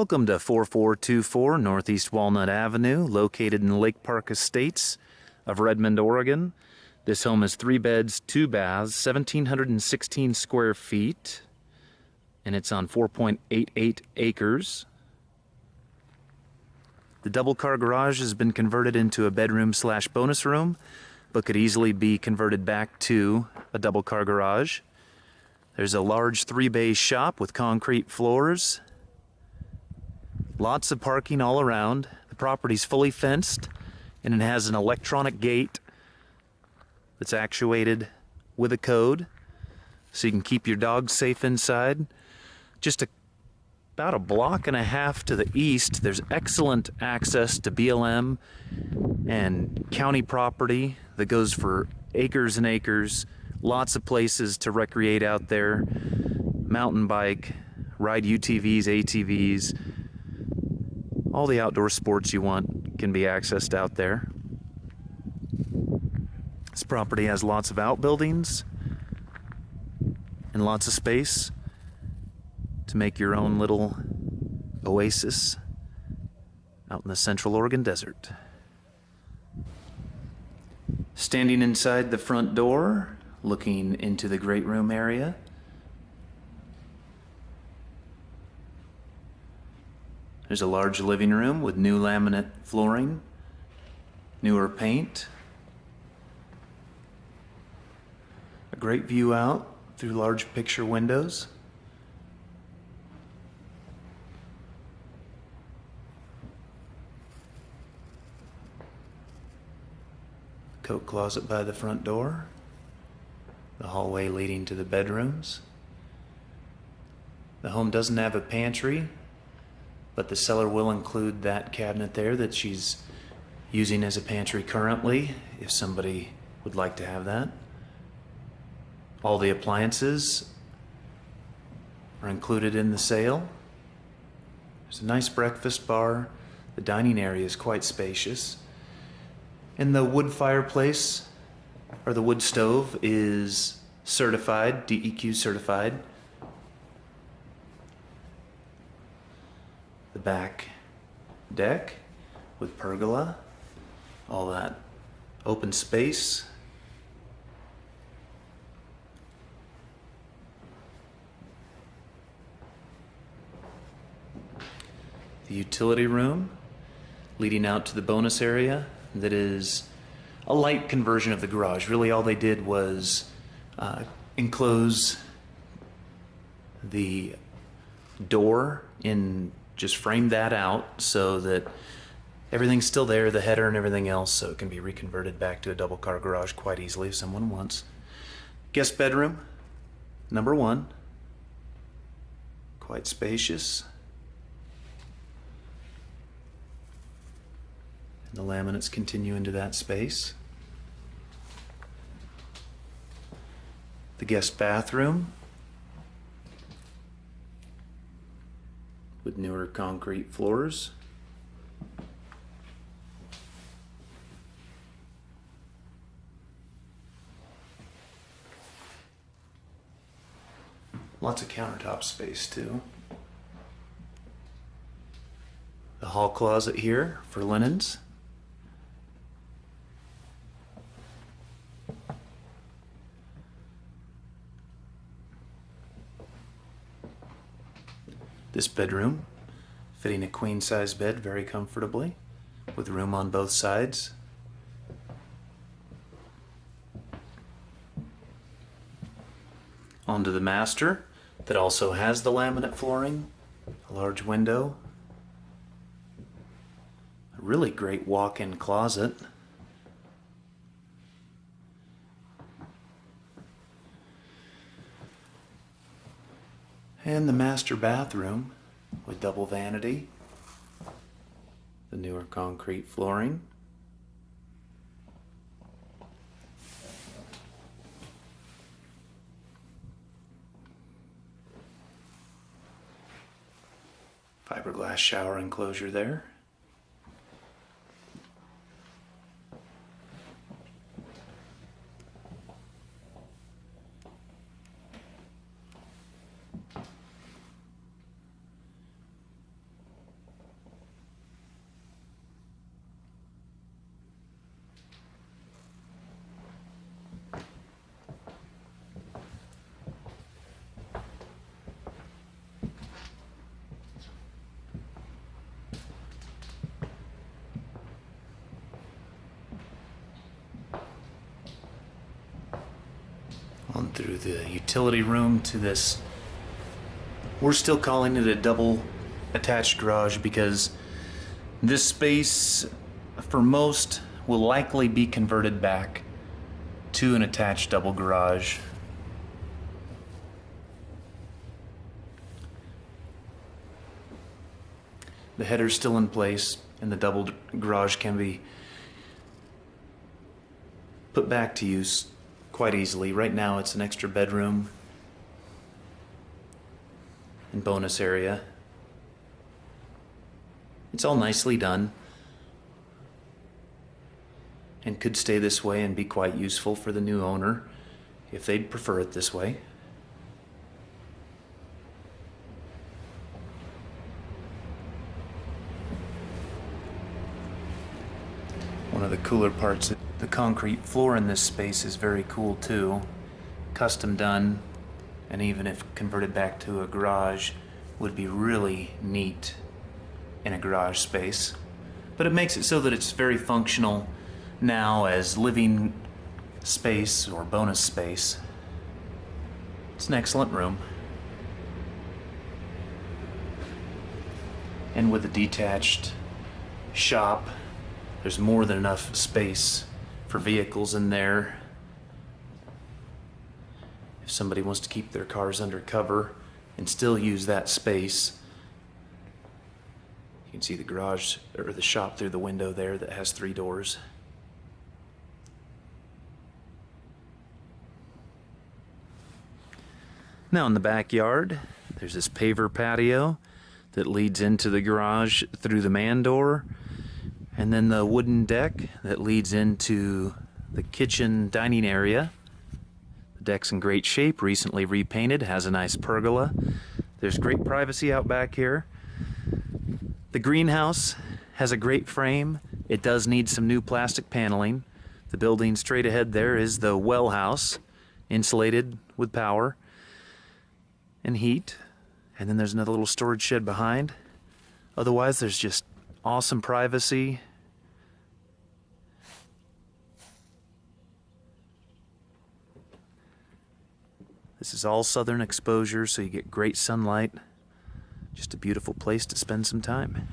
Welcome to 4424 Northeast Walnut Avenue, located in Lake Park Estates of Redmond, Oregon. This home is 3 beds, 2 baths, 1,716 square feet, and it's on 4.88 acres. The double-car garage has been converted into a bedroom/bonus room, but could easily be converted back to a double-car garage. There's a large 3-bay shop with concrete floors. Lots of parking all around. The property's fully fenced, and it has an electronic gate that's actuated with a code, so you can keep your dogs safe inside. Just about a block and a half to the east, there's excellent access to BLM and county property that goes for acres and acres. Lots of places to recreate out there, mountain bike, ride UTVs, ATVs. All the outdoor sports you want can be accessed out there. This property has lots of outbuildings and lots of space to make your own little oasis out in the Central Oregon desert. Standing inside the front door, looking into the great room area, there's a large living room with new laminate flooring, newer paint, a great view out through large picture windows. Coat closet by the front door, the hallway leading to the bedrooms. The home doesn't have a pantry, but the seller will include that cabinet there that she's using as a pantry currently, if somebody would like to have that. All the appliances are included in the sale. There's a nice breakfast bar. The dining area is quite spacious. And the wood fireplace, or the wood stove, is certified, DEQ certified. The back deck with pergola, all that open space. The utility room leading out to the bonus area that is a light conversion of the garage. Really all they did was enclose the door in, just frame that out so that everything's still there, the header and everything else, so it can be reconverted back to a double car garage quite easily if someone wants. Guest bedroom, number 1. Quite spacious. And the laminates continue into that space. The guest bathroom with newer concrete floors. Lots of countertop space too. The hall closet here for linens. This bedroom, fitting a queen-size bed very comfortably, with room on both sides. Onto the master, that also has the laminate flooring, a large window, a really great walk-in closet. And the master bathroom with double vanity, the newer concrete flooring. Fiberglass shower enclosure there. On through the utility room to this. We're still calling it a double attached garage because this space, for most, will likely be converted back to an attached double garage. The header's still in place, and the double garage can be put back to use quite easily. Right now it's an extra bedroom and bonus area. It's all nicely done and could stay this way and be quite useful for the new owner if they'd prefer it this way. One of the cooler parts, the concrete floor in this space is very cool too. Custom done, and even if converted back to a garage, would be really neat in a garage space. But it makes it so that it's very functional now as living space or bonus space. It's an excellent room. And with a detached shop, there's more than enough space for vehicles in there. If somebody wants to keep their cars under cover and still use that space, you can see the garage or the shop through the window there that has 3 doors. Now in the backyard, there's this paver patio that leads into the garage through the man door, and then the wooden deck that leads into the kitchen dining area. The deck's in great shape, recently repainted, has a nice pergola. There's great privacy out back here. The greenhouse has a great frame. It does need some new plastic paneling. The building straight ahead there is the well house, insulated with power and heat. And then there's another little storage shed behind. Otherwise, there's just awesome privacy. This is all southern exposure, so you get great sunlight. Just a beautiful place to spend some time.